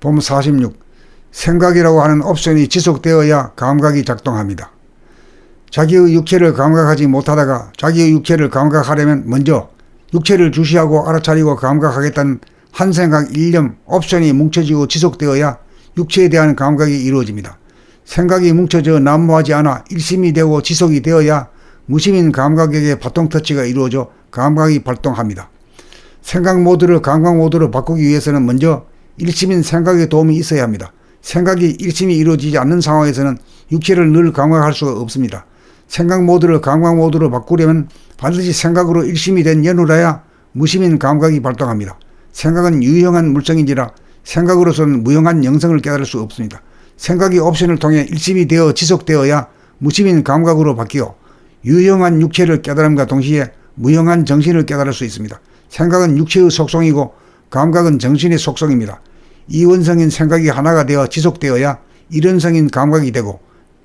봄 46. 생각이라고 하는 옵션이 지속되어야 감각이 작동합니다. 자기의 육체를 감각하지 못하다가 자기의 육체를 감각하려면 먼저 육체를 주시하고 알아차리고 감각하겠다는 한 생각, 일념, 옵션이 뭉쳐지고 지속되어야 육체에 대한 감각이 이루어집니다. 생각이 뭉쳐져 난무하지 않아 일심이 되고 지속이 되어야 무심인 감각에게 바통터치가 이루어져 감각이 발동합니다. 생각 모드를 감각 모드로 바꾸기 위해서는 먼저 일심인 생각의 도움이 있어야 합니다. 생각이 일심이 이루어지지 않는 상황에서는 육체를 늘 감각할 수가 없습니다. 생각 모드를 감각 모드로 바꾸려면 반드시 생각으로 일심이 된 연후라야 무심인 감각이 발동합니다. 생각은 유형한 물성인지라 생각으로서는 무형한 영성을 깨달을 수 없습니다. 생각이 옵션을 통해 일심이 되어 지속되어야 무심인 감각으로 바뀌어 유형한 육체를 깨달음과 동시에 무형한 정신을 깨달을 수 있습니다. 생각은 육체의 속성이고 감각은 정신의 속성입니다. 이원성인 생각이 하나가 되어 지속되어야 일원성인 감각이 되고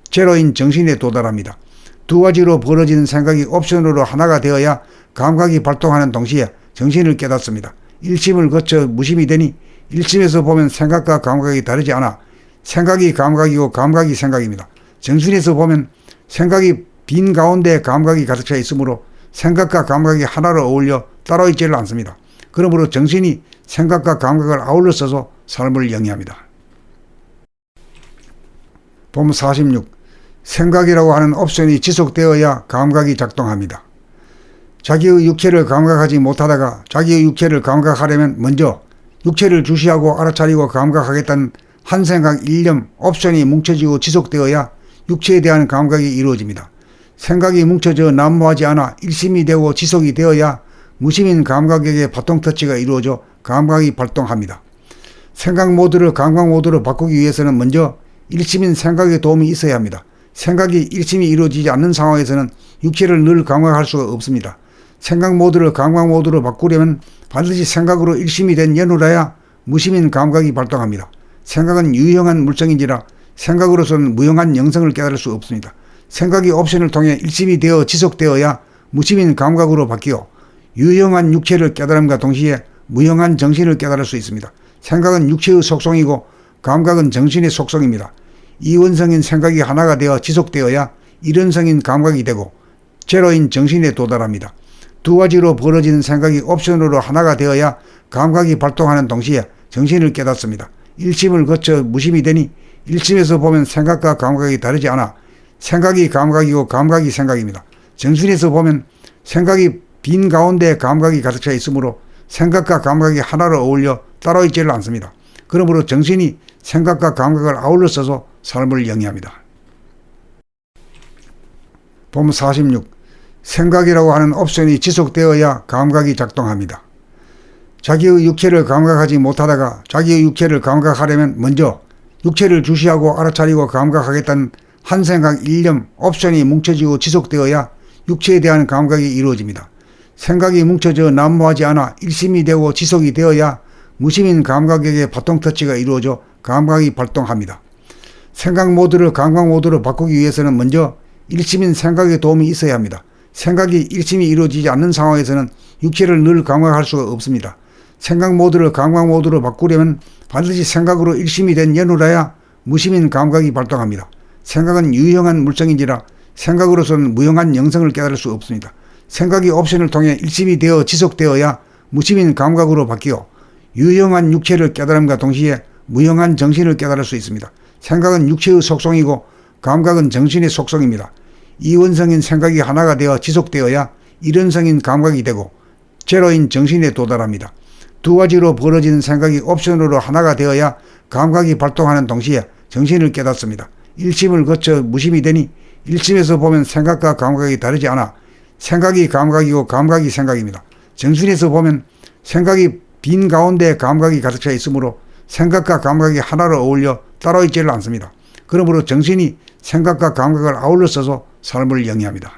제로인 정신에 도달합니다. 두 가지로 벌어지는 생각이 옵션으로 하나가 되어야 감각이 발동하는 동시에 정신을 깨닫습니다. 일심을 거쳐 무심이 되니 일심에서 보면 생각과 감각이 다르지 않아 생각이 감각이고 감각이 생각입니다. 정신에서 보면 생각이 빈 가운데 감각이 가득 차 있으므로 생각과 감각이 하나로 어울려 따로 있지를 않습니다. 그러므로 정신이 생각과 감각을 아울러 써서 삶을 영위합니다. 봄 46. 생각이라고 하는 옵션이 지속되어야 감각이 작동합니다. 자기의 육체를 감각하지 못하다가 자기의 육체를 감각하려면 먼저 육체를 주시하고 알아차리고 감각하겠다는 한 생각, 일념, 옵션이 뭉쳐지고 지속되어야 육체에 대한 감각이 이루어집니다. 생각이 뭉쳐져 난무하지 않아 일심이 되고 지속이 되어야 무심인 감각에게 바통터치가 이루어져 감각이 발동합니다. 생각 모드를 감각 모드로 바꾸기 위해서는 먼저 일심인 생각의 도움이 있어야 합니다. 생각이 일심이 이루어지지 않는 상황에서는 육체를 늘 감각할 수가 없습니다. 생각 모드를 감각 모드로 바꾸려면 반드시 생각으로 일심이 된 연후라야 무심인 감각이 발동합니다. 생각은 유형한 물성인지라 생각으로서는 무형한 영성을 깨달을 수 없습니다. 생각이 옵션을 통해 일심이 되어 지속되어야 무심인 감각으로 바뀌어 유형한 육체를 깨달음과 동시에 무형한 정신을 깨달을 수 있습니다. 생각은 육체의 속성이고 감각은 정신의 속성입니다. 이원성인 생각이 하나가 되어 지속되어야 일원성인 감각이 되고 제로인 정신에 도달합니다. 두 가지로 벌어지는 생각이 옵션으로 하나가 되어야 감각이 발동하는 동시에 정신을 깨닫습니다. 일심을 거쳐 무심이 되니 일심에서 보면 생각과 감각이 다르지 않아 생각이 감각이고 감각이 생각입니다. 정신에서 보면 생각이 빈 가운데 감각이 가득 차 있으므로 생각과 감각이 하나로 어울려 따로 있지를 않습니다. 그러므로 정신이 생각과 감각을 아울러 써서 삶을 영위합니다. 봄 46. 생각이라고 하는 옵션이 지속되어야 감각이 작동합니다. 자기의 육체를 감각하지 못하다가 자기의 육체를 감각하려면 먼저 육체를 주시하고 알아차리고 감각하겠다는 한 생각, 일념, 옵션이 뭉쳐지고 지속되어야 육체에 대한 감각이 이루어집니다. 생각이 뭉쳐져 난무하지 않아 일심이 되고 지속이 되어야 무심인 감각에게 바통터치가 이루어져 감각이 발동합니다. 생각 모드를 감각 모드로 바꾸기 위해서는 먼저 일심인 생각의 도움이 있어야 합니다. 생각이 일심이 이루어지지 않는 상황에서는 육체를 늘 감각할 수가 없습니다. 생각 모드를 감각 모드로 바꾸려면 반드시 생각으로 일심이 된 연후라야 무심인 감각이 발동합니다. 생각은 유형한 물성인지라 생각으로서는 무형한 영성을 깨달을 수 없습니다. 생각이 옵션을 통해 일심이 되어 지속되어야 무심인 감각으로 바뀌어 유형한 육체를 깨달음과 동시에 무형한 정신을 깨달을 수 있습니다. 생각은 육체의 속성이고 감각은 정신의 속성입니다. 이원성인 생각이 하나가 되어 지속되어야 일원성인 감각이 되고 제로인 정신에 도달합니다. 두 가지로 벌어지는 생각이 옵션으로 하나가 되어야 감각이 발동하는 동시에 정신을 깨닫습니다. 일심을 거쳐 무심이 되니 일심에서 보면 생각과 감각이 다르지 않아 생각이 감각이고 감각이 생각입니다. 정신에서 보면 생각이 빈 가운데 감각이 가득 차 있으므로 생각과 감각이 하나로 어울려 따로 있지를 않습니다. 그러므로 정신이 생각과 감각을 아울러 써서 삶을 영위합니다.